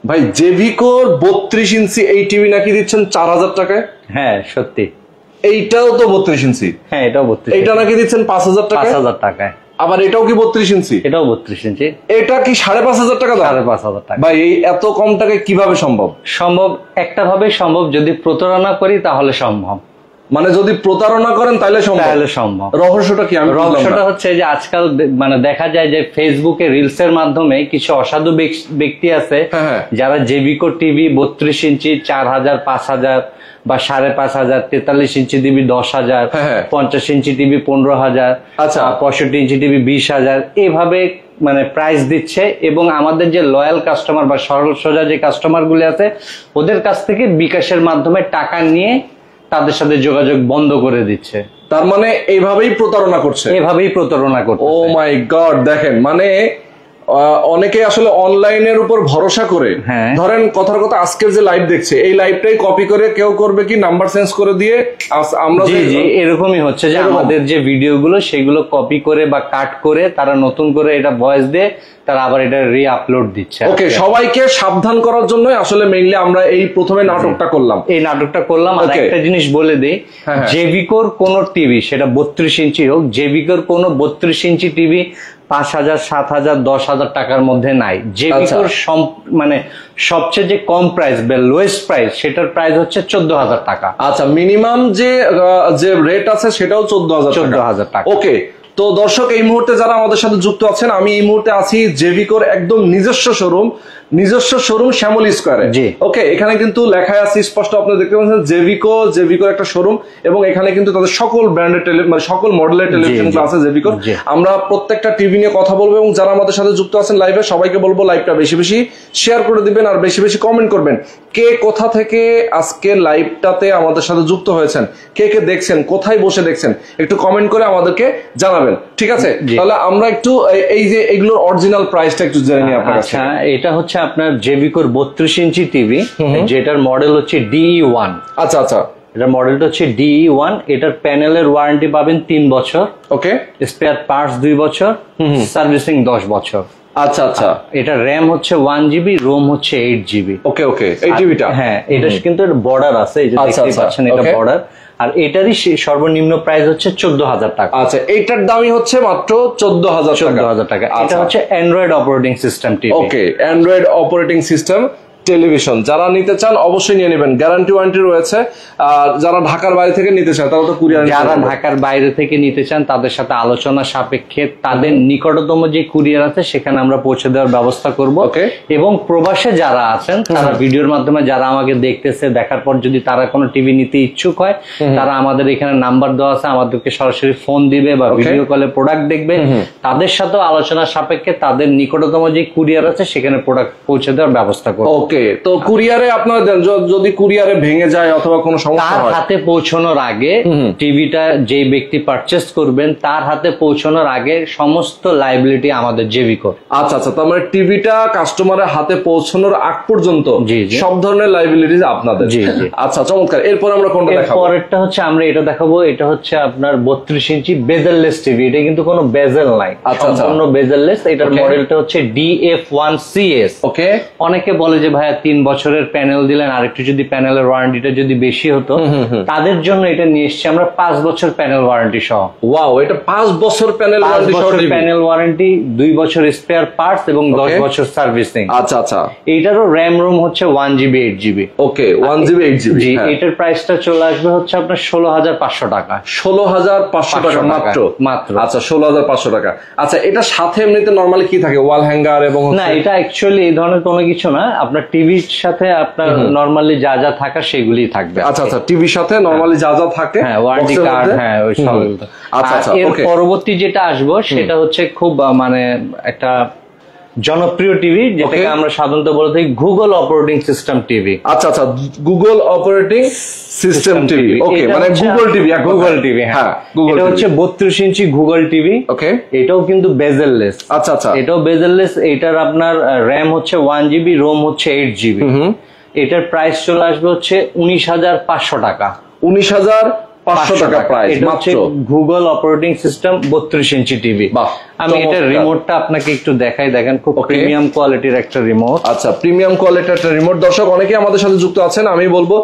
ভাই জেভিকোর 32 ইঞ্চি এই টিভি নাকি দিচ্ছেন 4000 টাকায়? হ্যাঁ সত্যি। এইটাও তো 32 ইঞ্চি? হ্যাঁ এটাও 32। এটা নাকি দিচ্ছেন 5000 টাকায়? 5000 টাকায়। আবার এটাও কি 32 ইঞ্চি? এটাও 32 ইঞ্চি। এটা কি 5500 টাকা দাম? 5500 টাকা। ভাই এই এত কম টাকায় কিভাবে সম্ভব? সম্ভব, একটা ভাবে সম্ভব, যদি প্রতারণা করি তাহলে সম্ভব। মানে যদি প্রতারণা করেন তাহলে সম্ভব? তাহলে সম্ভব। রহস্যটা কি? রহস্যটা হচ্ছে যে আজকাল মানে দেখা যায় যে ফেসবুকে রিলস এর মাধ্যমে কিছু অসাধু ব্যক্তি আছে যারা জেভিকো টিভি 32 ইঞ্চি 4000, 5000 বা 5500, 43 inch TV 10,000, 50 inch TV 15,000, 65 inch TV 20,000 এইভাবে মানে প্রাইস দিচ্ছে। এবং আমাদের যে লয়াল কাস্টমার বা সরল সোজা যে কাস্টমার গুলি আছে ওদের কাছ থেকে বিকাশের মাধ্যমে টাকা নিয়ে তাদের সাথে যোগাযোগ বন্ধ করে দিচ্ছে। তার মানে এইভাবেই প্রতারণা করছে? এভাবেই প্রতারণা করছে। ও মাই গড। দেখেন মানে অনেকে আসলে অনলাইনের উপর ভরসা করে, ধরেন কথার কথা আজকের যে লাইভ দেখছে এই লাইভটাই কপি করে কেউ করবে কি নাম্বার চেঞ্জ করে দিয়ে আমরা এরকমই হচ্ছে যে আমাদের যে ভিডিওগুলো সেগুলো কপি করে বা কাট করে তারা নতুন করে এটা ভয়েস দিয়ে তারা আবার এটা রি আপলোড দিচ্ছে। ওকে, সবাইকে সাবধান করার জন্য আসলে মেইনলি আমরা এই প্রথমে নাটকটা করলাম। আর একটা জিনিস বলে দেই, জেভিকোর কোন টিভি সেটা 32 ইঞ্চি হোক, জেভিকোর কোন 32 ইঞ্চি টিভি 5000, 7000, 10,000 টাকার মধ্যে নাই। জেভিকোর মানে সবচেয়ে যে কম প্রাইস বা লোয়েস্ট প্রাইস সেটার প্রাইস হচ্ছে 14,000 টাকা। আচ্ছা, মিনিমাম যে রেট আছে সেটাও 14,000 টাকা। ওকে, তো দর্শক এই মুহূর্তে যারা আমাদের সাথে যুক্ত আছেন, আমি এই মুহূর্তে আছি জেভিকোর একদম নিজস্ব শোরুম শ্যামলী স্কয়ারে। ওকে, এখানে কিন্তু লেখা আছে স্পষ্ট, আপনারা দেখতে পাচ্ছেন জেভিকোর একটা শোরুম, এবং এখানে কিন্তু তাদের সকল ব্র্যান্ডের মানে সকল মডেলের টেলিভিশন আছে জেভিকোর। আমরা প্রত্যেকটা টিভি নিয়ে কথা বলবো, এবং যারা আমাদের সাথে যুক্ত আছেন লাইভে সবাইকে বলবো লাইভটা বেশি বেশি শেয়ার করে দিবেন আর বেশি বেশি কমেন্ট করবেন। কে কোথা থেকে আজকে লাইভটাতে আমাদের সাথে যুক্ত হয়েছেন, কে কে দেখছেন, কোথায় বসে দেখছেন, একটু কমেন্ট করে আমাদেরকে জানাবেন। ঠিক আছে, তাহলে আমরা একটু এই যে এগুলোর অরিজিনাল প্রাইসটা একটু জেনে নিই আপনার কাছে। এটা হচ্ছে আপনার জেভিকোর 32 ইঞ্চি টিভি, যেটার মডেল হচ্ছে DE1। আচ্ছা আচ্ছা, এটার মডেলটা হচ্ছে DE1। এটার প্যানেলের ওয়ারেন্টি পাবেন 3 বছর। ওকে, স্পেয়ার পার্টস 2 বছর, সার্ভিসিং 10 বছর। আচ্ছা আচ্ছা, এটা র্যাম হচ্ছে 1GB, রোম হচ্ছে 8GB। ওকে ওকে, এই টিভিটা এটা কিন্তু বর্ডার আছে, এই যে দেখতে পাচ্ছেন এটা বর্ডার। আর এটারই সর্বনিম্ন প্রাইস হচ্ছে 14,000 টাকা। আচ্ছা, এইটার দামই হচ্ছে মাত্র 14,000 টাকা। এটা হচ্ছে অ্যান্ড্রয়েড অপারেটিং সিস্টেম টিভি। ওকে, অ্যান্ড্রয়েড অপারেটিং সিস্টেম টেলিভিশন যারা নিতে চান অবশ্যই নিয়ে নেবেন, গ্যারান্টি ওয়ারেন্টি রয়েছে। যারা ঢাকার বাইরে থেকে নিতে চান তারা তো কুরিয়ার, যারা ঢাকার বাইরে থেকে নিতে চান তাদের সাথে আলোচনা সাপেক্ষে তাদের নিকটতম যে কুরিয়ার আছে সেখানে আমরা পৌঁছে দেওয়ার ব্যবস্থা করব। এবং প্রবাসে যারা আছেন তারা ভিডিওর মাধ্যমে যারা আমাকে দেখতেছে, দেখার পর যদি তারা কোনো টিভি নিতে ইচ্ছুক হয় তারা আমাদের এখানে নাম্বার দেওয়া আছে, আমাদেরকে সরাসরি ফোন দিবে বা ভিডিও কলে প্রোডাক্ট দেখবে। তাদের সাথেও আলোচনা সাপেক্ষে তাদের নিকটতম যে কুরিয়ার আছে সেখানে প্রোডাক্ট পৌঁছে দেওয়ার ব্যবস্থা করব। ওকে, তো কুরিয়ারে আপনার যদি কুরিয়ারে ভেঙে যায় অথবা কোনো সমস্যা হয়, তার হাতে পৌঁছানোর আগে টিভিটা যে ব্যক্তি পারচেজ করবেন তার হাতে পৌঁছানোর আগে সমস্ত লায়াবিলিটি আমাদের জেভিকোর। আচ্ছা আচ্ছা, তার মানে টিভিটা কাস্টমারের হাতে পৌঁছানোর আগ পর্যন্ত সব ধরনের লায়াবিলিটি আপনাদের। আচ্ছা, চমৎকার। এরপর আমরা কোনটা দেখাবো? পরেরটা হচ্ছে আমরা এটা দেখাবো, এটা হচ্ছে আপনার 32 ইঞ্চি বেজেললেস টিভি। এটা কিন্তু কোনো বেজেল নাই, সম্পূর্ণ বেজেললেস। এটার মডেলটা হচ্ছে DF1CS। ওকে, অনেকে বলে যে ভাইয়া 3 বছরের প্যানেল দিলেন, আর একটু যদি প্যানেলের ওয়ারেন্টিটা যদি বেশি হতো, তাদের জন্য এটা নিয়ে এসেছি আমরা 5 বছর প্যানেল ওয়ারেন্টি সহ। ওয়াও, এটা 5 বছর প্যানেল ওয়ারেন্টি সহ, প্যানেল ওয়ারেন্টি, 2 বছর স্পেয়ার পার্টস এবং 10 বছর সার্ভিসিং। আচ্ছা আচ্ছা, এইটারও র্যাম রোম হচ্ছে 1GB 8GB। ওকে, 1GB 8GB। এটার প্রাইসটা চলে আসবে হচ্ছে আপনার 16,500 টাকা। 16,500 টাকা মাত্র? আচ্ছা, 16,500 টাকা। আচ্ছা, এটা সাথে এমনিতে নরমালি কি থাকে, ওয়াল হ্যাঙ্গার এবং? না, এটা অ্যাকচুয়ালি এই ধরনের কোনো কিছু না, আপনার টিভির সাথে আপনার নরমালি যা যা থাকা সেগুলি থাকবে। আচ্ছা আচ্ছা, টিভির সাথে নরমালি যা যা থাকে, ওয়ারেন্টি কার্ড, ওই সব। আচ্ছা আচ্ছা, এর পরবর্তী যেটা আসবো সেটা হচ্ছে খুব মানে একটা জনপ্রিয় টিভি, যেটাকে আমরা সাধারণত বলে থাকি গুগল অপারেটিং সিস্টেম টিভি। আচ্ছা আচ্ছা, গুগল অপারেটিং সিস্টেম টিভি। ওকে, মানে গুগল টিভি। গুগল টিভি, হ্যাঁ। এটা হচ্ছে 32 ইঞ্চি গুগল টিভি। ওকে, এটাও কিন্তু বেজেললেস। আচ্ছা আচ্ছা, এটাও বেজেললেস। এটার আপনার র্যাম হচ্ছে 1GB, রোম হচ্ছে 8GB। এটার প্রাইস চলে আসবে হচ্ছে 19,500 টাকা। 19,500 টাকা প্রাইস মাত্র। Google operating system 32 inch TV. আমি এটা রিমোটটা আপনাকে একটু দেখাই, দেখেন খুব প্রিমিয়াম কোয়ালিটির একটা রিমোট। আচ্ছা, প্রিমিয়াম কোয়ালিটির একটা রিমোট। দর্শক অনেকেই আমাদের সাথে যুক্ত আছেন, আমি বলবো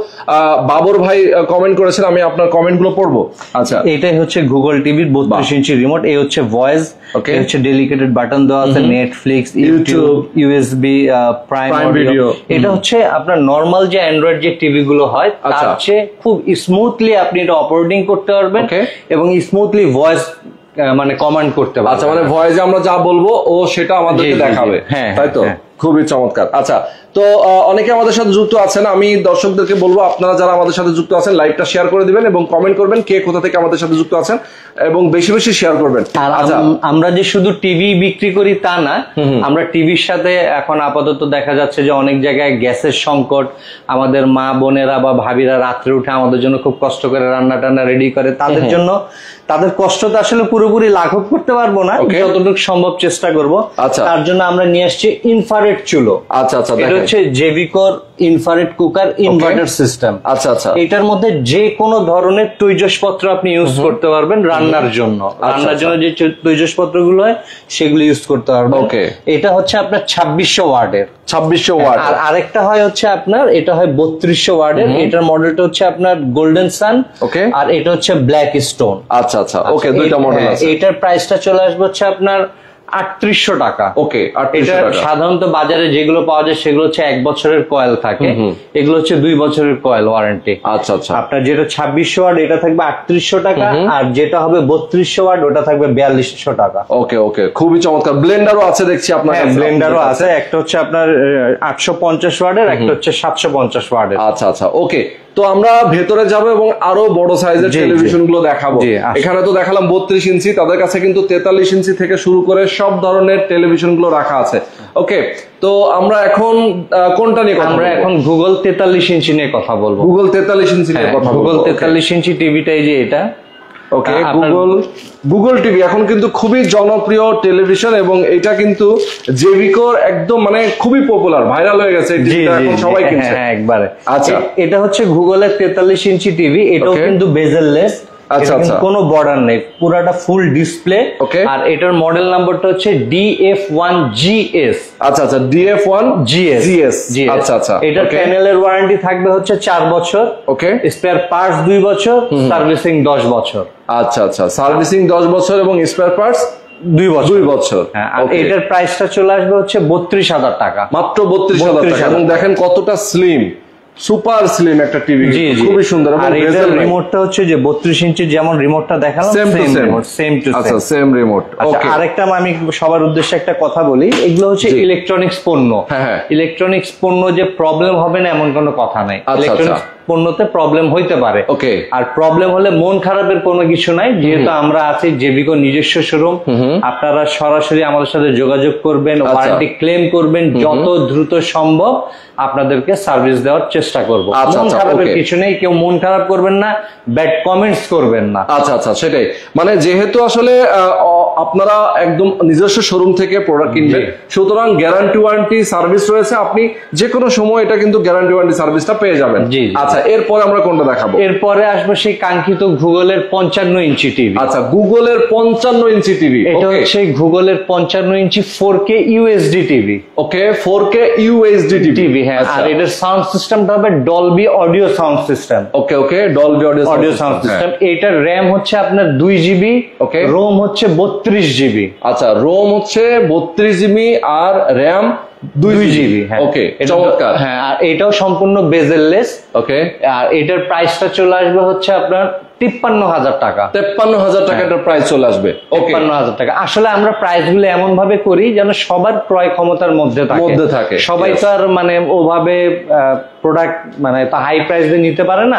বাবর ভাই কমেন্ট করেছেন, আমি আপনার কমেন্ট গুলো পড়বো। আচ্ছা, এটাই হচ্ছে গুগল টিভির 32 ইঞ্চি রিমোট। এই হচ্ছে ভয়েস, এই হচ্ছে ডেডিকেটেড বাটন দেওয়া আছে, Netflix, YouTube, USB, prime video. এটা হচ্ছে আপনার নরমাল যে অ্যান্ড্রয়েড যে টিভি গুলো হয় তার চেয়ে খুব স্মুথলি আপনি এটা অপারেটিং করতে পারবেন এবং স্মুথলি ভয়েস মানে কমান্ড করতে পারবেন। আচ্ছা, মানে ভয়েসে আমরা যা বলবো ও সেটা আমাদেরকে দেখাবে, তাই তো? খুবই চমৎকার। আচ্ছা, তো অনেকে আমাদের সাথে যুক্ত আছেন, আমি দর্শকদেরকে বলবো আপনারা যারা আমাদের সাথে যুক্ত আছেন লাইভটা শেয়ার করে দিবেন এবং কমেন্ট করবেন কে কোথা থেকে আমাদের সাথে যুক্ত আছেন এবং বেশি বেশি শেয়ার করবেন। আচ্ছা, আমরা যে শুধু টিভি বিক্রি করি তা না, আমরা টিভির সাথে এখন আপাতত দেখা যাচ্ছে যে অনেক জায়গায় গ্যাসের সংকট, আমাদের মা বোনেরা বা ভাবিরা রাত্রে উঠে আমাদের জন্য খুব কষ্ট করে রান্না টান্না রেডি করে, তাদের জন্য তাদের কষ্টটা আসলে পুরোপুরি লাঘব করতে পারবো না, যতটুকু সম্ভব চেষ্টা করবো। তার জন্য আমরা নিয়ে আসছি ইনফ্রারেড চুলো। আচ্ছা আচ্ছা, এটা হচ্ছে জেভিকোর ইনফ্রারেড কুকার ইনভার্টার সিস্টেম। আচ্ছা আচ্ছা, এটার মধ্যে যে কোনো ধরনের তৈজসপত্র আপনি ইউজ করতে পারবেন রান্নার জন্য। রান্নার জন্য যে তৈজসপত্র গুলো হয় সেগুলো ইউজ করতে পারবেন। এটা হচ্ছে আপনার 2600 ওয়াটের। 2600 ওয়াট। আর আরেকটা হয় হচ্ছে আপনার, এটা হয় 3200 ওয়াটের। এটার মডেলটা হচ্ছে আপনার গোল্ডেন সান, আর এটা হচ্ছে ব্ল্যাক স্টোন। আচ্ছা আচ্ছা, ওকে, দুইটা মডেল আছে। এটার প্রাইসটা চলে আসবে হচ্ছে আপনার 3800 টাকা। ওকে, এটা সাধারণত বাজারে যেগুলো পাওয়া যায় সেগুলো হচ্ছে 1 বছরের কয়েল থাকে, এগুলো হচ্ছে 2 বছরের কয়েল ওয়ারেন্টি। আচ্ছা আচ্ছা, আপনার যেটা 2600 ওয়াট এটা থাকবে 3800 টাকা, আর যেটা হবে 3200 ওয়াট ওটা থাকবে 4200 টাকা। ওকে ওকে, খুবই চমৎকার। ব্লেন্ডারও আছে দেখছি আপনার কাছে। ব্লেন্ডারও আছে, একটা হচ্ছে আপনার 850 ওয়াটের, একটা হচ্ছে 750 ওয়াটের। আচ্ছা আচ্ছা, ওকে। তো আমরা ভেতরে যাব এবং আরো বড় সাইজের টেলিভিশন গুলো দেখাবো। এখানে তো দেখালাম 32 ইঞ্চি, তাদের কাছে কিন্তু 43 ইঞ্চি থেকে শুরু করে সব ধরনের টেলিভিশন গুলো রাখা আছে। ওকে, তো আমরা এখন কোনটা নিয়ে কথা বলবো? আমরা এখন গুগল 43 ইঞ্চি নিয়ে কথা বলবো। গুগল 43 ইঞ্চি নিয়ে কথা বলবো। গুগল 43 ইঞ্চি টিভিটাই যে এটা। ওকে, গুগল টিভি এখন কিন্তু খুবই জনপ্রিয় টেলিভিশন এবং এটা কিন্তু জেভিকোর একদম মানে খুবই পপুলার, ভাইরাল হয়ে গেছে, এখন সবাই কিনছে একবারে। আচ্ছা, এটা হচ্ছে গুগলের 43 ইঞ্চি টিভি, এটাও কিন্তু বেজেললেস। আচ্ছা আচ্ছা, কোনো বর্ডার নেই, পুরাটা ফুল ডিসপ্লে। আর এটার মডেল নাম্বারটা হচ্ছে DF1GS। আচ্ছা আচ্ছা, DF1GS। আচ্ছা আচ্ছা, এটার প্যানেলের ওয়ারেন্টি থাকবে হচ্ছে 4 বছর। ওকে, স্পেয়ার পার্টস 2 বছর, সার্ভিসিং 10 বছর। আচ্ছা আচ্ছা, সার্ভিসিং 10 বছর এবং স্পেয়ার পার্টস 2 বছর। আর এটার প্রাইসটা চলে আসবে হচ্ছে 32,000 টাকা, মাত্র 32,000 টাকা। এবং দেখেন কতটা স্লিম, সুপার স্লিম একটা টিভি, খুবই সুন্দর। আর এটার রিমোটটা হচ্ছে যে 32 ইঞ্চির যেমন রিমোটটা দেখালাম same to same. Same remote. Okay, আরেকটা আমি সবার উদ্দেশ্যে একটা কথা বলি, এগুলো হচ্ছে ইলেকট্রনিক্স পণ্য। ইলেকট্রনিক্স পণ্য যে প্রবলেম হবে না এমন কোনো কথা নাই। ইলেকট্রনিক্স পণ্যতে প্রবলেম হইতে পারে, আর প্রবলেম হলে মন খারাপের কোনো কিছু নাই, যেহেতু আমরা আছি জেভিকো নিজস্ব শোরুম। আপনারা সরাসরি আমাদের সাথে যোগাযোগ করবেন, ওয়ারেন্টি ক্লেম করবেন, যত দ্রুত সম্ভব আপনাদেরকে সার্ভিস দেওয়ার চেষ্টা করবো। মন খারাপের কিছু নেই, কেউ মন খারাপ করবেন না, ব্যাড কমেন্টস করবেন না। আচ্ছা আচ্ছা, সেটাই, মানে যেহেতু আসলে আপনারা একদম নিজস্ব শোরুম থেকে প্রোডাক্ট কিনবেন, সুতরাং গ্যারান্টি ওয়ারেন্টি সার্ভিস রয়েছে, আপনি যে কোনো সময় এটা কিন্তু গ্যারান্টি ওয়ারেন্টি সার্ভিসটা পেয়ে যাবেন। আচ্ছা, এরপরে আমরা কোনটা দেখাবো? এরপরে আসবে সেই কাঙ্ক্ষিত গুগলের 55 ইঞ্চি টিভি। আচ্ছা, গুগলের 55 ইঞ্চি টিভি। এটা হচ্ছে গুগলের 55 ইঞ্চি 4K UHD টিভি। ওকে, 4K UHD টিভি। হ্যাঁ, আর এটার সাউন্ড সিস্টেমটা হবে ডলবি অডিও সাউন্ড সিস্টেম। ওকে ওকে, ডলবি অডিও সাউন্ড সিস্টেম। এটার র‍্যাম হচ্ছে আপনার 2 জিবি, ওকে, রোম হচ্ছে 32 জিবি। আচ্ছা, রোম হচ্ছে 32 জিবি আর র‍্যাম 2 জিবি। ওকে, চমৎকার। হ্যাঁ, আর এটাও সম্পূর্ণ বেজেললেস। ওকে, আর এটার প্রাইসটা চলে আসবে হচ্ছে আপনার 53,000 টাকা। 53,000 টাকা এটার প্রাইস চলে আসবে। 53,000 টাকা। আসলে আমরা প্রাইস গুলো এমন ভাবে করি যেন সবার ক্রয় ক্ষমতার মধ্যে থাকে। সবাই তো আর মানে ওভাবে প্রোডাক্ট মানে তা হাই প্রাইস দিয়ে নিতে পারে না,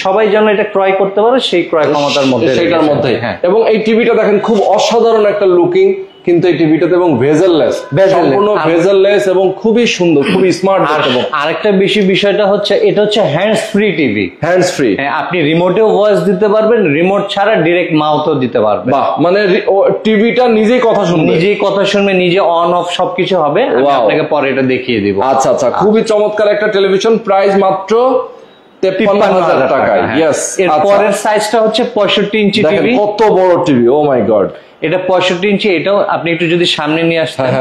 সবাই যেন এটা ক্রয় করতে পারে সেই ক্রয় ক্ষমতার মধ্যে, সেটার মধ্যে। এবং এই টিভিটা দেখেন খুব অসাধারণ একটা লুকিং, কিন্তু এই টিভিটাতে এবং ভেজেললেস, সম্পূর্ণ ভেজেললেস এবং খুবই সুন্দর, খুবই স্মার্ট। আরেকটা বেশি বিষয়টা হচ্ছে এটা হচ্ছে hands free TV. Hands free, আপনি রিমোটেও ভয়েস দিতে পারবেন, রিমোট ছাড়া ডাইরেক্ট মাউথও দিতে পারবেন। বাহ, মানে টিভিটা নিজেই কথা শুনবে, নিজে অন অফ সবকিছু হবে। আমি আপনাকে পরে এটা দেখিয়ে দিব। আচ্ছা আচ্ছা, খুবই চমৎকার একটা টেলিভিশন। প্রাইস মাত্র 53,000 টাকায়। ইয়েস, এর পরের সাইজটা হচ্ছে 65 ইঞ্চি টিভি। কত বড় টিভি, ও মাই গড। এটা 65 ইঞ্চি, এটাও আপনি একটু যদি সামনে নিয়ে আসতেন।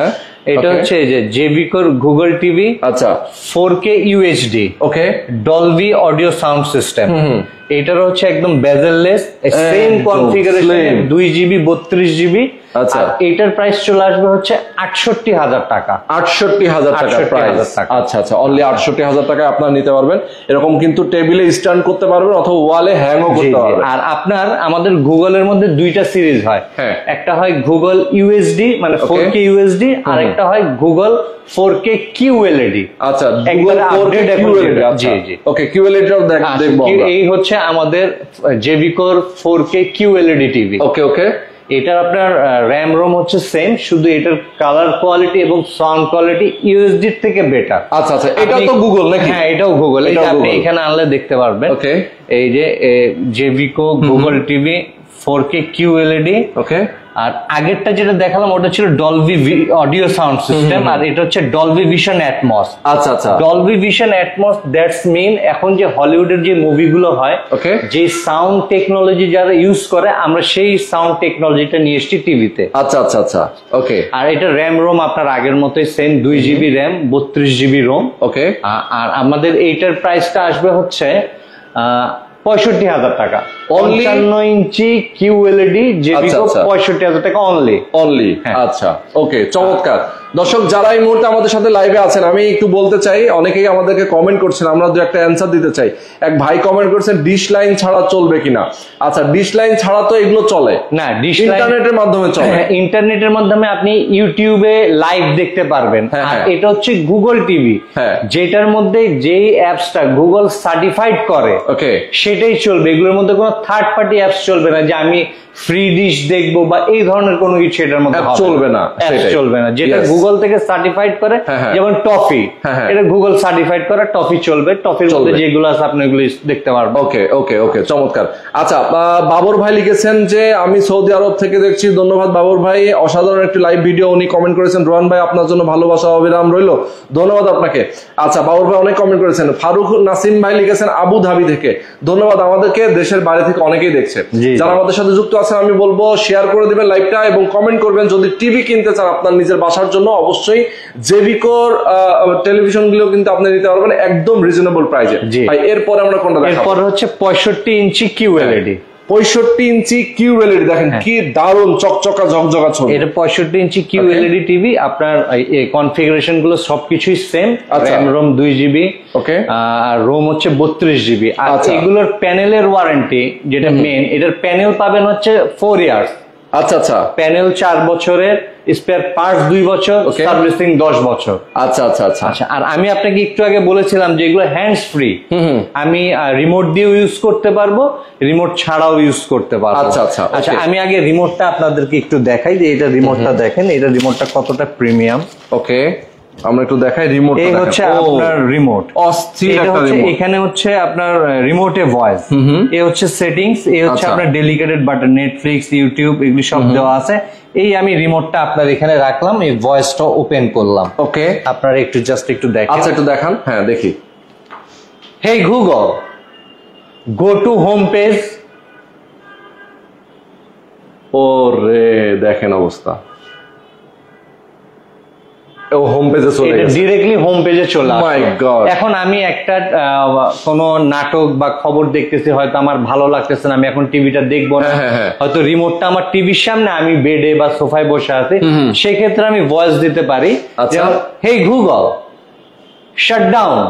এটা হচ্ছে যে জেভিকোর গুগল টিভি। আচ্ছা, 4K UHD, ওকে, ডলবি অডিও সাউন্ড সিস্টেম। এটার হচ্ছে একদম bezel-less, same configuration, 2GB 32GB। আচ্ছা, এটার প্রাইস চলে আসবে হচ্ছে 68,000 টাকা। 68,000 টাকা প্রাইস। আচ্ছা আচ্ছা, অনলি 68,000 টাকায় আপনারা নিতে পারবেন। এরকম কিন্তু টেবিলে স্ট্যান্ড করতে পারবেন অথবা ওয়ালে হ্যাংও করতে পারবেন। আর আপনার আমাদের গুগলের মধ্যে দুইটা সিরিজ হয়, একটা হয় গুগল UHD মানে 4K UHD, আর একটা হয় গুগল 4K QLED। আচ্ছা, একবার আপডেট QLED। জি জি, ওকে, QLED-টাও দেখবো আমরা। এই হচ্ছে আমাদের জেভিকোর 4K QLED টিভি। ওকে ওকে, এটার আপনার র্যাম রোম হচ্ছে সেম, শুধু এটার কালার কোয়ালিটি এবং সাউন্ড কোয়ালিটি UHD থেকে বেটার। আচ্ছা আচ্ছা, এটা তো গুগল নাকি? হ্যাঁ, এটাও গুগল। এটা আপনি এখানে আনলে দেখতে পারবেন। ওকে, এই যে JVCO Google TV 4K QLED। Okay, আর আগেরটা যেটা দেখালাম ওটা ছিল ডলবি অডিও সাউন্ড সিস্টেম, আর এটা হচ্ছে ডলবি ভিশন অ্যাটমস। আচ্ছা আচ্ছা, Dolby Vision Atmos that's mean এখন যে হলিউডের যে মুভিগুলো হয়, যে সাউন্ড টেকনোলজি যারা ইউজ করে, আমরা সেই সাউন্ড টেকনোলজিটা নিয়ে এসেছি টিভিতে। আচ্ছা আচ্ছা আচ্ছা, ওকে। আর এটা র্যাম রোম আপনার আগের মতোই same, 2GB RAM 32GB ROM. Okay, আর আমাদের এইটার প্রাইসটা আসবে হচ্ছে 65,000 টাকা। 55 ইঞ্চি QLED জেভিকো 65,000 টাকা অনলি। আচ্ছা, ওকে, চমৎকার। দর্শক যারা এই মুহূর্তে আমাদের সাথে লাইভে আছেন, আমি একটু বলতে চাই, অনেকেই আমাদেরকে কমেন্ট করছেন, আমরা দু একটা অ্যান্সার দিতে চাই। এক ভাই কমেন্ট করছেন ডিশ লাইন ছাড়া চলবে কিনা। আচ্ছা, ডিশ লাইন ছাড়া তো এগুলো চলে না, ডিশ ইন্টারনেটের মাধ্যমে চলে। ইন্টারনেটের মাধ্যমে আপনি ইউটিউবে লাইভ দেখতে পারবেন। আর এটা হচ্ছে গুগল টিভি, যেটার মধ্যে যেই অ্যাপসটা গুগল সার্টিফাইড করে, ওকে, সেটাই চলবে। এগুলোর মধ্যে কোনো থার্ড পার্টি অ্যাপস চলবে না, যে আমি ফ্রি ডিশ দেখবো বা এই ধরনের কোনো কিছু এটার মধ্যে চলবে না, চলবে না। যেটা গুগল থেকে সার্টিফাইড করে, যেমন টফি, এটা গুগল সার্টিফাইড করে, টফি চলবে। টফির মধ্যে যেগুলো আছে আপনি এগুলো দেখতে পারবেন। ওকে ওকে ওকে, চমৎকার। আচ্ছা, বাবর ভাই লিখেছেন যে আমি সৌদি আরব থেকে দেখছি। ধন্যবাদ বাবর ভাই, অসাধারণ একটি লাইভ ভিডিও। উনি কমেন্ট করেছেন রোহান ভাই আপনার জন্য ভালোবাসা অবিরাম রইল। ধন্যবাদ আপনাকে। আচ্ছা, বাবর ভাই অনেক কমেন্ট করেছেন। ফারুক নাসিম ভাই লিখেছেন আবু ধাবি থেকে। ধন্যবাদ, আমাদেরকে দেশের বাইরে থেকে অনেকেই দেখছে। যারা আমাদের সাথে যুক্ত আছেন, আমি বলবো শেয়ার করে দিবেন লাইভটা এবং কমেন্ট করবেন। যদি টিভি কিনতে চান আপনার নিজের বাসার জন্য, অবশ্যই জেভিকোর টেলিভিশন গুলো কিন্তু আপনি নিতে পারবেন একদম রিজনেবল প্রাইসে। ভাই এরপরে আমরা কোনটা দেখাবো? এরপর হচ্ছে 65 ইঞ্চি QLED। 65 ইঞ্চি QLED দেখেন কি দারুণ চকচকা ঝকঝকা ছবি। এটা 65 ইঞ্চি QLED টিভি। আপনার কনফিগারেশন গুলো সবকিছুই সেম। র্যাম রোম 2GB, ওকে, আর রোম হচ্ছে 32GB। আর এগুলোর প্যানেলের ওয়ারেন্টি যেটা মেন, এটার প্যানেল পাবেন হচ্ছে 4 ইয়ার্স। আচ্ছা আচ্ছা, প্যানেল 4 বছরের, স্পেয়ার পার্টস 2 বছর, সার্ভিসিং 10 বছর। আচ্ছা আচ্ছা আচ্ছা আচ্ছা। আর আমি আপনাকে একটু আগে বলেছিলাম যে এগুলো হ্যান্ডস ফ্রি, আমি রিমোট দিয়েও ইউজ করতে পারবো, রিমোট ছাড়াও ইউজ করতে পারবো। আচ্ছা আচ্ছা আচ্ছা, আমি আগে রিমোটটা আপনাদেরকে একটু দেখাই যে এটা রিমোটটা দেখেন, এটা রিমোটটা কতটা প্রিমিয়াম। ওকে, আমরা একটু দেখাই রিমোট। এই হচ্ছে আপনার রিমোট, অস্থির একটা রিমোট। এখানে হচ্ছে আপনার রিমোটে ভয়েস, এই হচ্ছে সেটিংস, এই হচ্ছে আপনার ডেডিকেটেড বাটন, নেটফ্লিক্স, ইউটিউব এগুলি সব দেওয়া আছে। এই আমি রিমোটটা আপনার এখানে রাখলাম, এই ভয়েসটা ওপেন করলাম। ওকে, আপনারা একটু জাস্ট একটু দেখেন। আচ্ছা, একটু দেখান। হ্যাঁ, দেখি। হেই Google, go to home page. ওরে দেখেন অবস্থা, ও হোম পেজে চলে গেছে, ডাইরেক্টলি হোম পেজে চলে আসে। মাই গড। এখন আমি একটা কোনো নাটক বা খবর দেখতেছি, হয়তো আমার ভালো লাগতেছে না, আমি এখন টিভিটা দেখবো না, হয়তো রিমোটটা আমার টিভির সামনে, আমি বেডে বা সোফায় বসে আছি, সেক্ষেত্রে আমি ভয়েস দিতে পারি, যেমন হেই গুগল শাট ডাউন।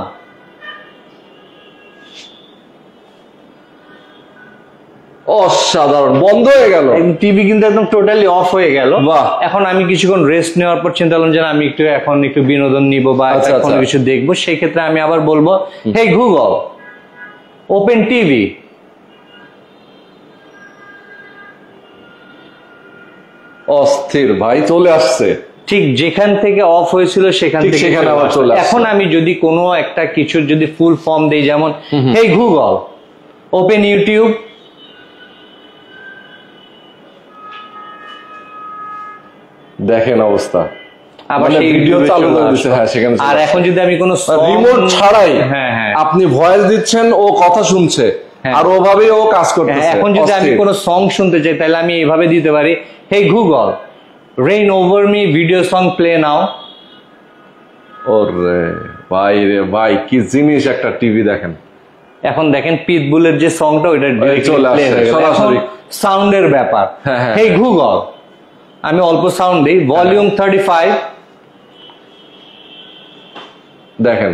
অসাধারণ, বন্ধ হয়ে গেল টিভি, কিন্তু একদম টোটালি অফ হয়ে গেল। এখন আমি কিছুক্ষণ রেস্ট নেওয়ার পর চিন্তা করলাম যে আমি এখন একটু বিনোদন নিব বা কোনো কিছু দেখবো, সেই ক্ষেত্রে আমি আবার বলবো হেই গুগল ওপেন টিভি। অস্থির ভাই, চলে আসছে ঠিক যেখান থেকে অফ হয়েছিল সেখান থেকে আবার চলে আসছে। এখন আমি যদি কোনো একটা কিছুর যদি ফুল ফর্ম দেই, যেমন হেই গুগল ওপেন ইউটিউব, দেখেন অবস্থা, আবার সেই ভিডিও চালু করে দিচ্ছে। হ্যাঁ, সেখানে আর এখন যদি আমি কোনো রিমোট ছাড়াই হ্যাঁ হ্যাঁ আপনি ভয়েস দিচ্ছেন, ও কথা শুনছে আর ওভাবেই ও কাজ করতেছে। এখন যদি আমি কোনো সং শুনতে চাই তাহলে আমি এইভাবে দিতে পারি, hey Google rain over me video song play now. ওরে ভাই রে ভাই, কি জিনিস একটা টিভি দেখেন। এখন দেখেন পিটবুলের যে সংটা ওইটা চলে আসছে সরাসরি। সাউন্ডের ব্যাপার, হে গুগল আমি অল্প সাউন্ড দিই, ভলিউম 35 দেখেন,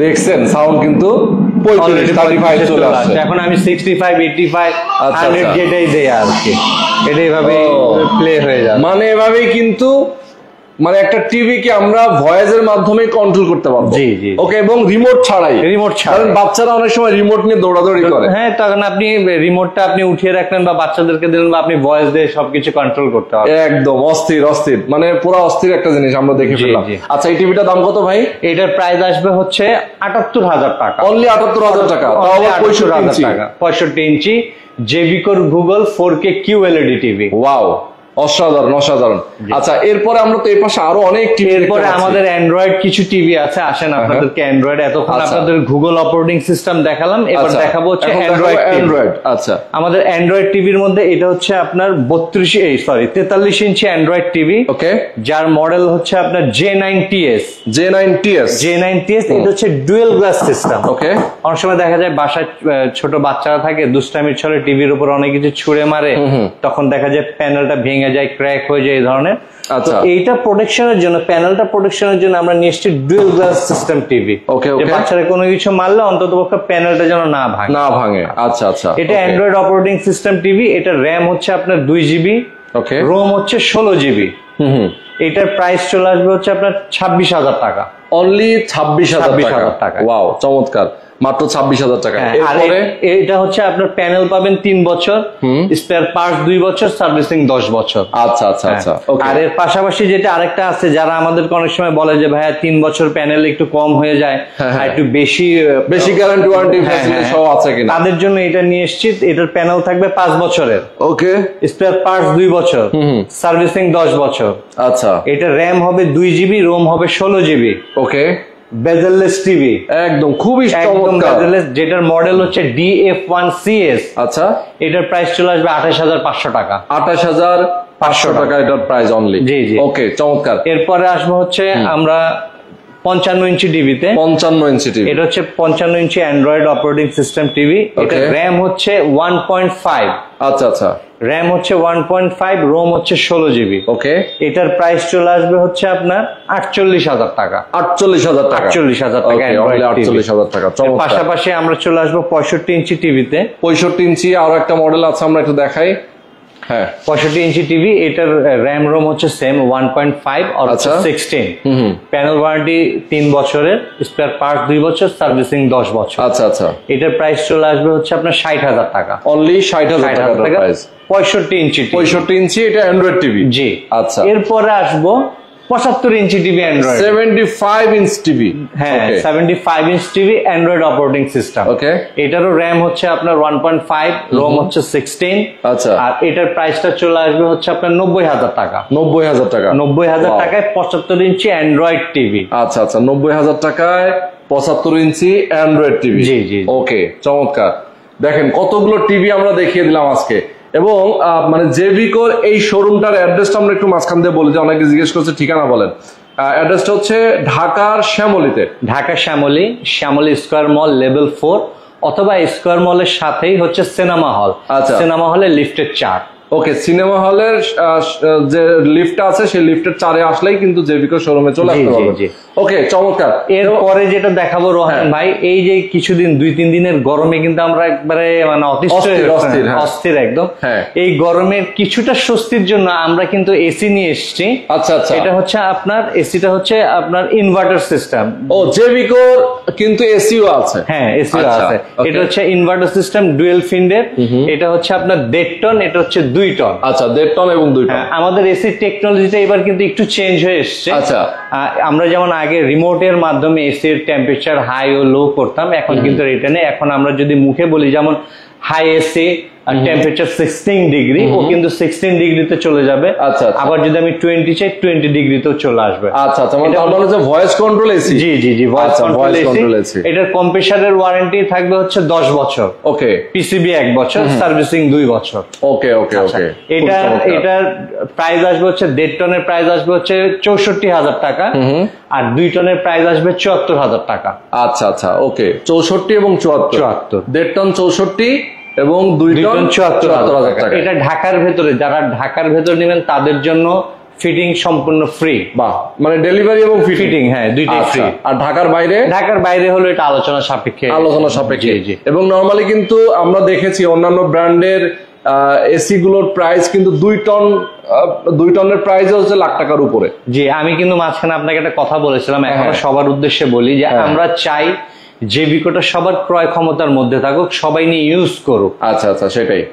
দেখছেন সাউন্ড কিন্তু 35 চলে আসছে। এখন আমি 65 85 100 যেটাই দেই আর কি, এটা এইভাবে প্লে হয়ে যায়। মানে এভাবেই কিন্তু মানে একটা টিভি কে আমরা ভয়েসের মাধ্যমে কন্ট্রোল করতে পারবো। জি জি। ওকে, এবং রিমোট ছাড়াই। রিমোট ছাড়াই, কারণ বাচ্চারা অনেক সময় রিমোট নিয়ে দৌড়াদৌড়ি করে। হ্যাঁ, তখন আপনি রিমোটটা আপনি উঠিয়ে রাখলেন বা বাচ্চাদেরকে দিলেন, বা আপনি ভয়েস দিয়ে সবকিছু কন্ট্রোল করতে পারবেন। একদম অস্থির অস্থির, মানে পুরো অস্থির একটা জিনিস আমরা দেখে ফেললাম। আচ্ছা, এই টিভিটার দাম কত ভাই? এটার প্রাইস আসবে হচ্ছে 78,000 টাকা। অনলি 78,000 টাকা, তাও আবার 65 টাকা। 65 ইঞ্চি জেভিকোর Google 4K QLED TV. Wow, অসাধারণ অসাধারণ। আচ্ছা, এরপরে আমরা তো এই পাশে আরো অনেক টিভি, এরপরে আমাদের অ্যান্ড্রয়েড কিছু টিভি আছে। আসেন আপনাদেরকে অ্যান্ড্রয়েড, এতক্ষণ আপনাদের গুগল অপারেটিং সিস্টেম দেখালাম, এবার দেখাবো হচ্ছে অ্যান্ড্রয়েড। আচ্ছা, আমাদের অ্যান্ড্রয়েড টিভির মধ্যে এটা হচ্ছে আপনার 43 ইঞ্চি অ্যান্ড্রয়েড টিভি। ওকে, যার মডেল হচ্ছে আপনার J9TS। J9TS এটা হচ্ছে ডুয়েল গ্লাস সিস্টেম। ওকে, অনেক সময় দেখা যায় বাসায় ছোট বাচ্চারা থাকে, দুষ্টামির ছলে টিভির উপর অনেক কিছু ছুঁড়ে মারে, তখন দেখা যায় প্যানেলটা ভেঙে যায়, ক্র্যাক হয়ে যায়, এই ধরনের। তো এইটা প্রোটেকশনের জন্য, প্যানেলটা প্রোটেকশনের জন্য আমরা নিয়ে এসেছি ডুয়েল গ্লাস সিস্টেম টিভি। বাচ্চারা কোনো কিছু মারলে অন্তত পক্ষে প্যানেলটা যেন না ভাঙে। আচ্ছা আচ্ছা, এটা অ্যান্ড্রয়েড অপারেটিং সিস্টেম টিভি। এটা র্যাম হচ্ছে আপনার 2GB, ওকে, রোম হচ্ছে 16GB। এটার প্রাইস চলে আসবে হচ্ছে আপনার 26,000 টাকা। অনলি 26,000 টাকা। ওয়াও, চমৎকার, মাত্র 26,000 টাকা। এরপরে এটা হচ্ছে আপনার প্যানেল পাবেন 3 বছর, স্পেয়ার পার্টস 2 বছর, সার্ভিসিং 10 বছর। আচ্ছা আচ্ছা আচ্ছা। আর এর পাশাপাশি যেটা আরেকটা আছে, যারা আমাদেরকে অনেক সময় বলে যে ভাইয়া 3 বছর প্যানেল একটু কম হয়ে যায়, আর একটু বেশি গ্যারান্টি ওয়ারেন্টি ফ্যাসিলিটি সব আছে কিনা, তাদের জন্য এটা নিয়ে এসেছি। এটার প্যানেল থাকবে 5 বছরের, ওকে, স্পেয়ার পার্টস 2 বছর, সার্ভিসিং 10 বছর। আচ্ছা, এটা র্যাম হবে 2GB, রোম হবে 16GB। ওকে, বেজেললেস টিভি, একদম খুবই চমৎকার, যেটার মডেল হচ্ছে DF1CS। আচ্ছা, এটার প্রাইস চলে আসবে 28,500 টাকা। 28,500 টাকা এটার প্রাইস অনলি। জি জি, ওকে, চমৎকার। এরপরে আসবো হচ্ছে আমরা 55 ইঞ্চি টিভিতে। 55 ইঞ্চি টিভি, এটা হচ্ছে 55 ইঞ্চি অ্যান্ড্রয়েড অপারেটিং সিস্টেম টিভি। এটা র্যাম হচ্ছে 1.5। আচ্ছা আচ্ছা, র্যাম হচ্ছে 1.5, রোম হচ্ছে 16GB। ওকে, এটার প্রাইস চলে আসবে হচ্ছে আপনার 48,000 টাকা। 48,000 টাকা, 48,000 টাকা, 48,000 টাকা। পাশাপাশি আমরা চলে আসবো 65 ইঞ্চি টিভিতে। 65 ইঞ্চি আরো একটা মডেল আছে, আমরা একটু দেখাই। হ্যাঁ, 65 ইঞ্চি টিভি। এটার র্যাম রোম হচ্ছে সেম 1.5 আর 16। প্যানেল ওয়ারেন্টি 3 বছরের, স্পেয়ার পার্টস 2 বছর, সার্ভিসিং 10 বছর। আচ্ছা আচ্ছা, এটার প্রাইস চলে আসবে হচ্ছে আপনার 60,000 টাকা। অনলি 60,000 টাকা প্রাইস। 65 ইঞ্চি এটা অ্যান্ড্রয়েড টিভি। জি, আচ্ছা। এরপরে আসবো 75 inch TV android. 75 inch TV, হ্যাঁ, 75 inch TV android operating system. Okay, এটারও র্যাম হচ্ছে আপনার 1.5, রোম হচ্ছে 16। আচ্ছা, আর এটার প্রাইসটা চলে আসবে হচ্ছে আপনার 90,000 টাকা। 90,000 টাকা, 90,000 টাকায় 75 ইঞ্চি অ্যান্ড্রয়েড টিভি। আচ্ছা আচ্ছা, 90,000 টাকায় 75 ইঞ্চি অ্যান্ড্রয়েড টিভি। জি জি, ওকে, চমৎকার। দেখেন কতগুলো টিভি আমরা দেখিয়ে দিলাম আজকে। এবং মানে জেভিকোর এই শোরুমটার অ্যাড্রেসটা আমরা একটু মাঝখান দিয়ে বলি, যে অনেকে জিজ্ঞেস করছে ঠিকানা বলেন। অ্যাড্রেসটা হচ্ছে ঢাকার শ্যামলীতে, Dhaka Shyamoli square mall level 4, অথবা স্কয়ার মলের সাথেই হচ্ছে সিনেমা হল। আচ্ছা, সিনেমা হলে লিফটের 4। ওকে, সিনেমা হলের যে লিফট আছে সেই লিফটের 4-এ আসলেই কিন্তু জেভিকো শোরুমে চলে আসতে পারবেন। ওকে, চমৎকার। এরপরে যেটা দেখাবো রোহান ভাই, এই যে কিছুদিন 2-3 দিনের গরমে কিন্তু আমরা একবারে মানে অস্থির একদম। এই গরমের কিছুটা স্বস্তির জন্য আমরা কিন্তু এসি নিয়ে এসেছি। আচ্ছা আচ্ছা, এটা হচ্ছে আপনার এসিটা হচ্ছে আপনার ইনভার্টার সিস্টেম। ও, জেভিকোর কিন্তু এসিও আছে। হ্যাঁ, এসিও আছে। এটা হচ্ছে ইনভার্টার সিস্টেম, ডুয়েল ফিন্ডের। এটা হচ্ছে আপনার 1.5 টন, এটা হচ্ছে 2 টন। আচ্ছা, 1.5 টন এবং 2 টন। আমাদের এসি টেকনোলজিটা এবার কিন্তু একটু চেঞ্জ হয়ে এসেছে। আচ্ছা, আমরা যেমন আগে রিমোটের মাধ্যমে এসির টেম্পারেচার হাই ও লো করতাম, এখন কিন্তু এটা নেই। এখন আমরা যদি মুখে বলি, যেমন হাই এসি, আর টেম্পারেচার 16 ডিগ্রি, ও কিন্তু 16 ডিগ্রিতে চলে যাবে। আচ্ছা, আবার যদি আমি 20 চাই 20 ডিগ্রিতেও চলে আসবে। আচ্ছা আচ্ছা, মানে তার মানে যে ভয়েস কন্ট্রোল এসি। জি জি জি, ভয়েস কন্ট্রোল এসি। এটার কম্প্রেসারের ওয়ারেন্টি থাকবে হচ্ছে 10 বছর। ওকে। পিসিবি 1 বছর, সার্ভিসিং 2 বছর। ওকে ওকে ওকে। এটার প্রাইস আসবে হচ্ছে 1.5 টনের প্রাইস আসবে হচ্ছে 64,000 টাকা, আর 2 টনের প্রাইস আসবে 74,000 টাকা। আচ্ছা আচ্ছা, ওকে। 64 এবং 74। 1.5 টন 64 এবং 2 টন 74,000 টাকা। এটা ঢাকার ভেতরে, যারা ঢাকার ভেতর নেবেন তাদের জন্য ফিটিং সম্পূর্ণ ফ্রি। বাহ, মানে ডেলিভারি এবং ফিটিং, হ্যাঁ, দুইটাই ফ্রি। আর ঢাকার বাইরে হলো এটা আলোচনা সাপেক্ষে। এবং নরমালি কিন্তু আমরা দেখেছি অন্যান্য ব্র্যান্ডের এসি গুলোর প্রাইস কিন্তু 2 টনের প্রাইস হচ্ছে লাখ টাকার উপরে। জি, আমি কিন্তু মাঝখানে আপনাকে একটা কথা বলেছিলাম, এখন সবার উদ্দেশ্যে বলি যে আমরা চাই যে বিকোটা সবার ক্রয় ক্ষমতার মধ্যে থাকুক, সবাই নিয়ে ইউজ করুক। আচ্ছা আচ্ছা, সেটাই।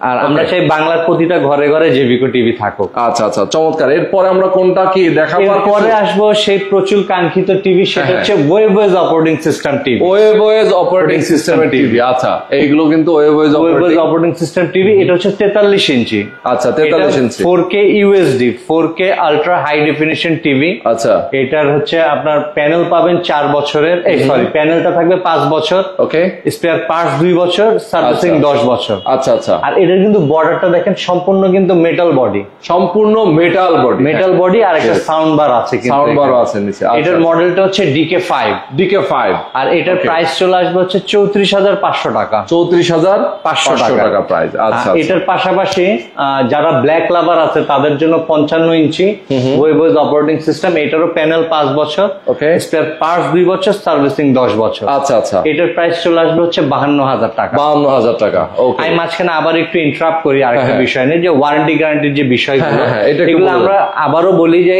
আর আমরা চাই বাংলার প্রতিটা ঘরে ঘরে জেভিকো টিভি থাকুক। আচ্ছা আচ্ছা, চমৎকার। এরপরে আমরা কোনটা কি দেখাবো? পরে আসবো সেই প্রচুর কাঙ্ক্ষিত টিভি, সেটা হচ্ছে webOS operating system TV. WebOS operating system TV, আচ্ছা, এইগুলো কিন্তু ওয়েবওয়েজ অপারেটিং সিস্টেম টিভি। এটা হচ্ছে 43 ইঞ্চি। আচ্ছা, 43 inch 4K UHD 4K ultra high definition TV. আচ্ছা, এটার হচ্ছে আপনার প্যানেল পাবেন 4 বছরের, প্যানেলটা থাকবে 5 বছর, ওকে, স্পেয়ার পার্টস 2 বছর, সার্ভিসিং 10 বছর। আচ্ছা আচ্ছা। আর এটার কিন্তু বর্ডারটা দেখেন সম্পূর্ণ কিন্তু মেটাল বডি, মেটাল বডি আর একটা সাউন্ড বার আছে, সাউন্ড বার আছে নিচে। এটার মডেলটা হচ্ছে DK5। আর এটার প্রাইস চলে আসবে হচ্ছে 34,500 টাকা। 34,500 টাকা প্রাইস। আচ্ছা, এটার পাশাপাশি যারা ব্ল্যাক লাভার আছে তাদের জন্য 55 ইঞ্চি ওয়েবওয়েজ অপারেটিং সিস্টেম। এটারও প্যানেল 5 বছর, ওকে, স্পেয়ার পার্টস 2 বছর, সার্ভিসিং 10 বছর। আচ্ছা আচ্ছা। এটার প্রাইস চলে আসবে হচ্ছে 52,000 টাকা। 52,000 টাকা, ওকে। আমি মাঝখানে আবার একটু ইন্টারাপ্ট করি আরেকটা বিষয় নিয়ে, যে ওয়ারেন্টি গ্যারান্টির যে বিষয়গুলো, এগুলো আমরা আবারও বলি যে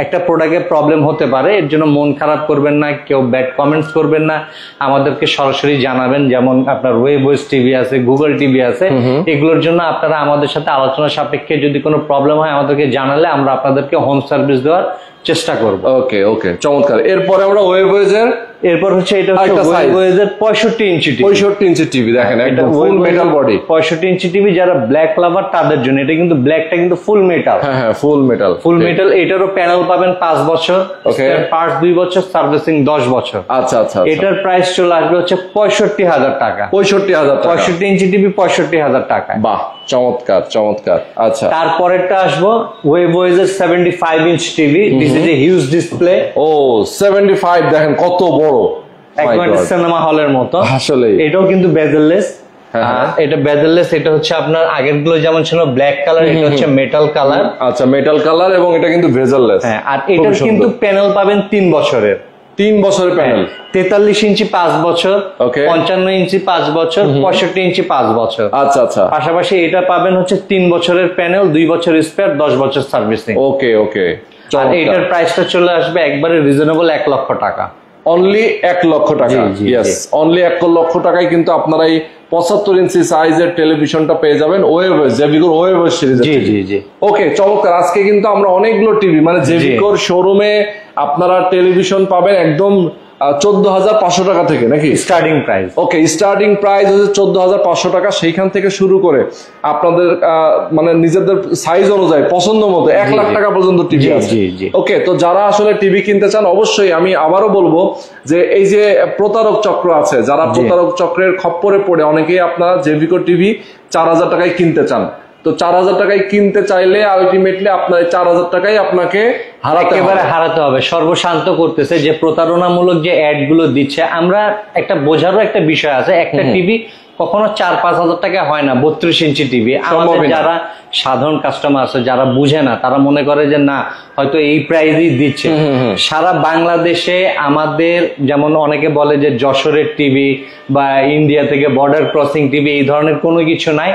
একটা প্রোডাক্টে প্রবলেম হতে পারে, এর জন্য মন খারাপ করবেন না, কেউ ব্যাড কমেন্টস করবেন না, আমাদেরকে সরাসরি জানাবেন। যেমন আপনার ওয়েবওয়েজ টিভি আছে, গুগল টিভি আছে, এগুলোর জন্য আপনারা আমাদের সাথে আলোচনা সাপেক্ষে যদি কোনো প্রবলেম হয় আমাদেরকে জানালে আমরা আপনাদেরকে হোম সার্ভিস দেওয়ার চেষ্টা করব। ওকে ওকে, চমৎকার। এরপরে আমরা এরপর হচ্ছে এটা হচ্ছে ওয়েবওয়েজের 65 ইঞ্চি টিভি। 65 ইঞ্চি টিভি, দেখেন একদম ফুল মেটাল বডি। 65 ইঞ্চি টিভি যারা ব্ল্যাক লাভার তাদের জন্য। এটা কিন্তু ব্ল্যাকটা কিন্তু ফুল মেটাল। হ্যাঁ, ফুল মেটাল। এটারও প্যানেল পাবেন 5 বছর, ওকে, পার্টস 2 বছর, সার্ভিসিং 10 বছর। আচ্ছা আচ্ছা। এটার প্রাইস চলে আসবে হচ্ছে 65,000 টাকা। 65 ইঞ্চি টিভি 65,000 টাকা। বাহ, চমৎকার চমৎকার। আচ্ছা, তারপরেরটা আসবো ওয়েবওয়েজের 75 inch TV. This is a huge display. ও 75, দেখেন কত বড়, একদম সিনেমা হলের মতো। আসলে এটাও কিন্তু বেজেললেস। এটা বেজেললেস। এটা হচ্ছে আপনার আগের গুলো যেমন ছিল ব্ল্যাক কালার, এটা হচ্ছে মেটাল কালার। আচ্ছা, মেটাল কালার, এবং এটা কিন্তু বেজেললেস। হ্যাঁ, আর এটার কিন্তু প্যানেল পাবেন 3 বছরের। 3 বছরের প্যানেল। 43 ইঞ্চি 5 বছর, 55 ইঞ্চি 5 বছর, 65 ইঞ্চি 5 বছর। আচ্ছা আচ্ছা। পাশাপাশি এটা পাবেন হচ্ছে 3 বছরের প্যানেল, 2 বছর স্পেয়ার, 10 বছর সার্ভিসিং। ওকে ওকে। আর এটার প্রাইসটা চলে আসবে একবারে রিজনেবল 1 লক্ষ টাকা। অনলি 1 লক্ষ টাকা। ইয়েস, অনলি 1 লক্ষ টাকায় কিন্তু আপনারা এই 75 ইঞ্চি সাইজের টেলিভিশনটা পেয়ে যাবেন ওয়েবওয়েজ, জেভিকোর ওয়েবওয়েজ সিরিজের। জি জি জি। ওকে, চমৎকার। আজকে কিন্তু আমরা অনেকগুলো টিভি, মানে জেভিকোর শোরুমে আপনারা টেলিভিশন পাবেন একদম 14,500 টাকা থেকে, নাকি স্টার্টিং প্রাইস? ওকে, স্টার্টিং প্রাইস হচ্ছে 14,500 টাকা। সেইখান থেকে শুরু করে আপনাদের মানে নিজেদের সাইজ অনুযায়ী পছন্দ মতো 1 লাখ টাকা পর্যন্ত টিভি আছে। ওকে, তো যারা আসলে টিভি কিনতে চান, অবশ্যই আমি আবারও বলবো যে এই যে প্রতারক চক্র আছে, যারা প্রতারক চক্রের খপ্পরে পড়ে অনেকেই আপনারা জেভিকো টিভি 4,000 টাকায় কিনতে চান। তো 4,000 টাকায় কিনতে চাইলে আলটিমেটলি আপনার 4,000 টাকাই আপনাকে হারাতে হবে। সর্বশান্ত করতেছে যে প্রতারণামূলক যে অ্যাড গুলো দিচ্ছে। আমরা একটা বোঝারও একটা বিষয় আছে, একটা টিভি কখনো 4-5 হাজার টাকা হয় না। 32 ইঞ্চি টিভি আমাদের যারা সাধারণ কাস্টমার আছে, যারা বুঝে না, তারা মনে করে যে না হয়তো এই প্রাইসই দিচ্ছে। সারা বাংলাদেশে আমাদের যেমন অনেকে বলে যে যশোরের টিভি বা ইন্ডিয়া থেকে বর্ডার ক্রসিং টিভি, এই ধরনের কোনো কিছু নাই।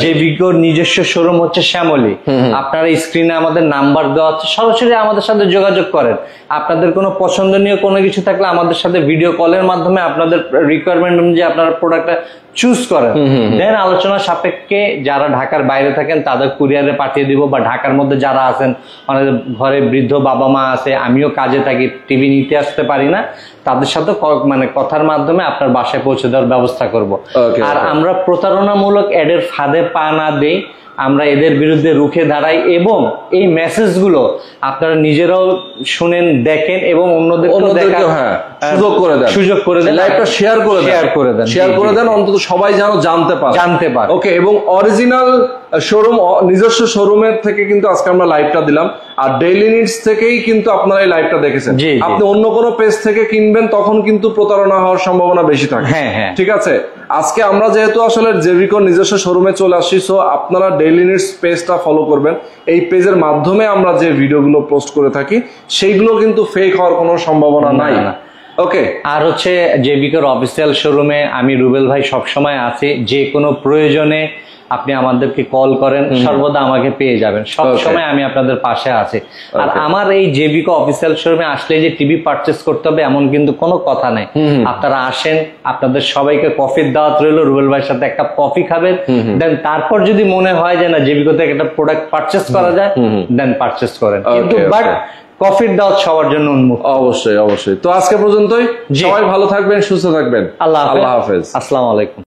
জেভিকোর নিজস্ব শোরুম হচ্ছে শ্যামলী। আপনারা স্ক্রিনে আমাদের নাম্বার দেওয়া আছে, সরাসরি আমাদের সাথে যোগাযোগ করেন। আপনাদের কোনো পছন্দনীয় কোনো কিছু থাকলে আমাদের সাথে ভিডিও কলের মাধ্যমে আপনাদের রিকোয়ারমেন্ট অনুযায়ী আপনারা প্রোডাক্টটা চুজ করেন। দেন আলোচনা সাপেক্ষে যারা ঢাকার বাইরে থাকেন তাদের কুরিয়ারে পাঠিয়ে দিব, বা ঢাকার মধ্যে যারা আছেন, অনেক ঘরে বৃদ্ধ বাবা মা আছে, আমিও কাজে থাকি, টিভি নিতে আসতে পারি না, তাদের সাথে মানে কথার মাধ্যমে আপনার বাসায় পৌঁছে দেওয়ার ব্যবস্থা করব। আর আমরা প্রতারণামূলক অ্যাডের ফাঁদে পা না দেই, আমরা এদের বিরুদ্ধে রুখে দাঁড়াই এবং এই মেসেজগুলো আপনারা নিজেরাও শুনেন, দেখেন এবং অন্যদেরকেও সুযোগ করে দেন, লাইভটা শেয়ার করে দেন অন্তত সবাই যেন জানতে পারে। ওকে, এবং অরিজিনাল শোরুম, নিজস্ব শোরুমের থেকে কিন্তু আজকে আমরা লাইভটা দিলাম, আর ডেইলি নিডস থেকেই কিন্তু আপনারা এই লাইভটা দেখেছেন। আপনি অন্য কোনো পেজ থেকে কিনবেন তখন কিন্তু প্রতারণা হওয়ার সম্ভাবনা বেশি থাকে। ঠিক আছে, আজকে আমরা যেহেতু আসলে জেভিকো নিজস্ব শোরুমে চলে আসছি, সো আপনারা ডেইলি নিডস পেজটা ফলো করবেন। এই পেজের মাধ্যমে আমরা যে ভিডিওগুলো পোস্ট করে থাকি সেইগুলো কিন্তু ফেক হওয়ার কোনো সম্ভাবনা নাই। ওকে, আর হচ্ছে জেভিকোর অফিসিয়াল শোরুমে আমি রুবেল ভাই সবসময় আছি, যে কোনো প্রয়োজনে আপনি আমাদেরকে কল করেন, সর্বদা আমাকে পেয়ে যাবেন, সবসময় আমি আপনাদের পাশে আছি। আর আমার এই জেভিকো অফিসিয়াল শোরুমে আসলে যে টিভি পারচেস করতে হবে এমন কিন্তু কোনো কথা নেই। আপনারা আসেন, আপনাদের সবাইকে কফির দাওয়াত রইল, রুবেল ভাইয়ের সাথে এক কাপ কফি খাবেন, দেন তারপর যদি মনে হয় যে না জেভিকো থেকে একটা প্রোডাক্ট পারচেস করা যায়, দেন পারচেস করেন, কিন্তু বাট কফির দাওয়াত সবার জন্য উন্মুক্ত। অবশ্যই। তো আজকে পর্যন্তই, সবাই ভালো থাকবেন, সুস্থ থাকবেন, আল্লাহ হাফেজ, আসসালামু আলাইকুম।